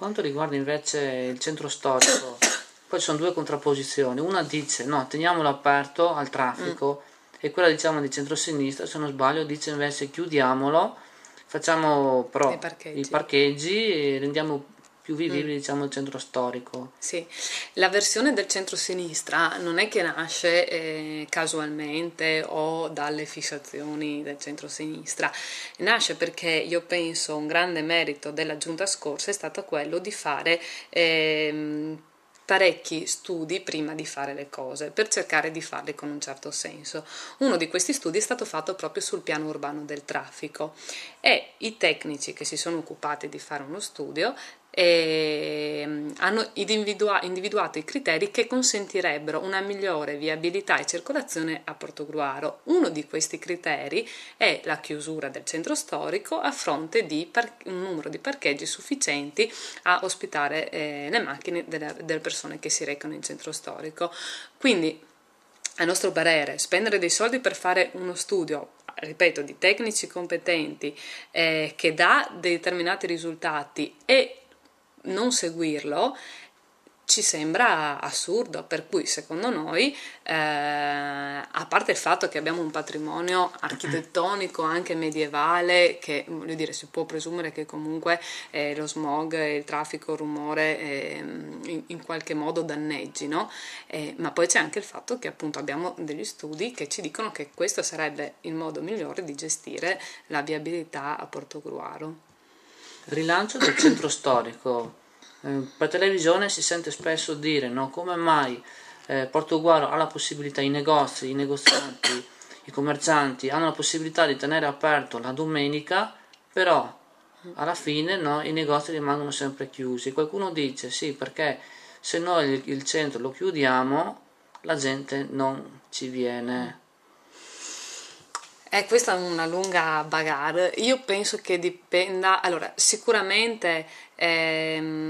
quanto riguarda invece il centro storico, poi ci sono due contrapposizioni. Una dice no, teniamolo aperto al traffico, e quella diciamo di centrosinistra, se non sbaglio, dice invece chiudiamolo, facciamo Dei però i parcheggi. parcheggi e rendiamo più vivibile diciamo il centro storico. Sì, la versione del centro-sinistra non è che nasce casualmente o dalle fissazioni del centro-sinistra, nasce perché io penso un grande merito della giunta scorsa è stato quello di fare parecchi studi prima di fare le cose, per cercare di farle con un certo senso. Uno di questi studi è stato fatto proprio sul piano urbano del traffico e i tecnici che si sono occupati di fare uno studio hanno individuato i criteri che consentirebbero una migliore viabilità e circolazione a Portogruaro. Uno di questi criteri è la chiusura del centro storico a fronte di un numero di parcheggi sufficienti a ospitare le macchine delle persone che si recano in centro storico. Quindi, a nostro parere, spendere dei soldi per fare uno studio, ripeto, di tecnici competenti che dà determinati risultati e non seguirlo ci sembra assurdo, per cui secondo noi, a parte il fatto che abbiamo un patrimonio architettonico anche medievale, che voglio dire si può presumere che comunque lo smog, il traffico, il rumore in qualche modo danneggino, ma poi c'è anche il fatto che appunto abbiamo degli studi che ci dicono che questo sarebbe il modo migliore di gestire la viabilità a Portogruaro. Rilancio del centro storico. Per televisione si sente spesso dire no, come mai Portogruaro ha la possibilità, i negozi, i negozianti, i commercianti hanno la possibilità di tenere aperto la domenica, però alla fine no, i negozi rimangono sempre chiusi. Qualcuno dice sì, perché se noi il centro lo chiudiamo la gente non ci viene. Questa è una lunga bagarre. Io penso che dipenda, allora, sicuramente delle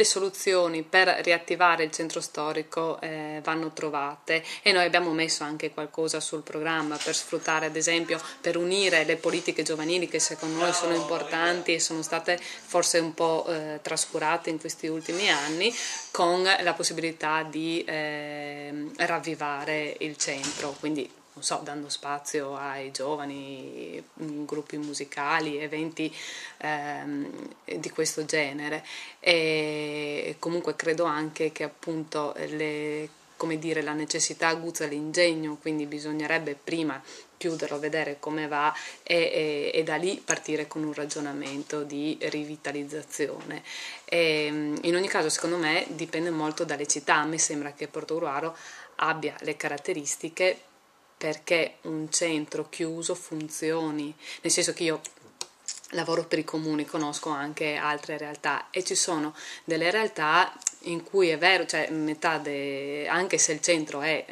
soluzioni per riattivare il centro storico vanno trovate e noi abbiamo messo anche qualcosa sul programma per sfruttare, ad esempio, per unire le politiche giovanili che secondo noi sono importanti e sono state forse un po' trascurate in questi ultimi anni, con la possibilità di ravvivare il centro, quindi non so, dando spazio ai giovani, gruppi musicali, eventi di questo genere. E comunque credo anche che appunto come dire, la necessità aguzza l'ingegno, quindi bisognerebbe prima chiuderlo, vedere come va e da lì partire con un ragionamento di rivitalizzazione. In ogni caso, secondo me, dipende molto dalle città. A me sembra che Portogruaro abbia le caratteristiche perché un centro chiuso funzioni, nel senso che io lavoro per i comuni, conosco anche altre realtà e ci sono delle realtà in cui è vero, cioè anche se il centro è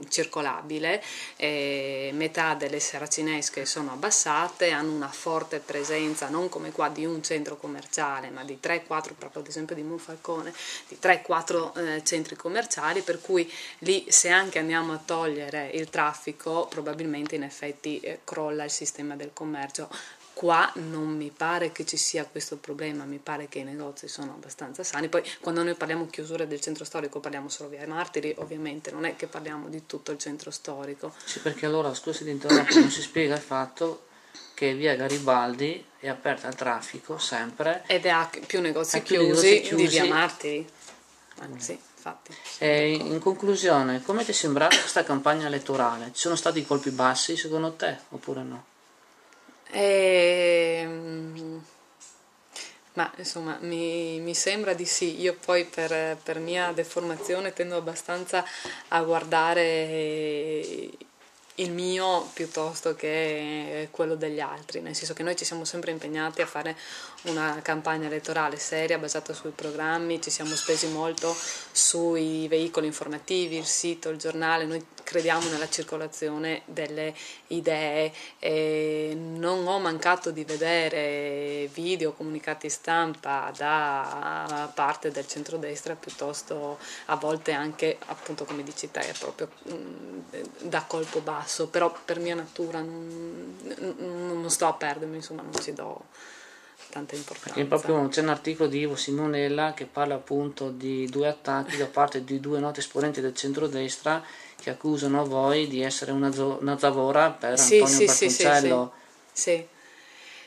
circolabile, metà delle saracinesche sono abbassate, hanno una forte presenza, non come qua di un centro commerciale, ma di 3-4, proprio ad esempio di Monfalcone, di 3-4 centri commerciali, per cui lì se anche andiamo a togliere il traffico, probabilmente in effetti crolla il sistema del commercio. Qua non mi pare che ci sia questo problema, mi pare che i negozi sono abbastanza sani. Poi quando noi parliamo chiusura del centro storico parliamo solo via Martiri, ovviamente non è che parliamo di tutto il centro storico. Sì, perché allora, scusi di interrompere, non si spiega il fatto che via Garibaldi è aperta al traffico sempre Ed ha più negozi e più di negozi chiusi di via chiusi. Martiri. Sì, infatti. E in conclusione, come ti è sembrata questa campagna elettorale? Ci sono stati colpi bassi secondo te oppure no? Ma insomma mi sembra di sì, io poi per mia deformazione tendo abbastanza a guardare il mio piuttosto che quello degli altri, nel senso che noi ci siamo sempre impegnati a fare una campagna elettorale seria basata sui programmi, ci siamo spesi molto sui veicoli informativi, il sito, il giornale, noi crediamo nella circolazione delle idee e non ho mancato di vedere video, comunicati stampa da parte del centrodestra piuttosto a volte anche appunto come dici te proprio da colpo basso, però per mia natura non sto a perdermi, insomma non ci do tanta Perché importanza. proprio c'è un articolo di Ivo Simonella che parla appunto di 2 attacchi da parte di 2 noti esponenti del centrodestra che accusano voi di essere una zavorra per Sì, Antonio sì, sì, sì, sì, Bertoncello. sì.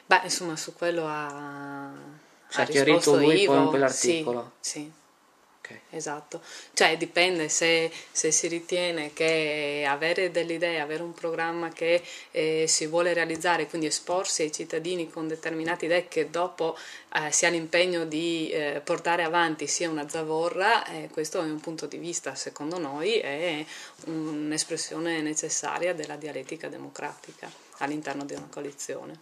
Beh, insomma, su quello ha Si è chiarito risposto lui poi in Ivo, sì, quell'articolo. sì. Ok. Esatto, cioè dipende se si ritiene che avere delle idee, avere un programma che si vuole realizzare, quindi esporsi ai cittadini con determinate idee che dopo si ha l'impegno di portare avanti sia una zavorra, questo è un punto di vista, secondo noi, è un'espressione necessaria della dialettica democratica all'interno di una coalizione.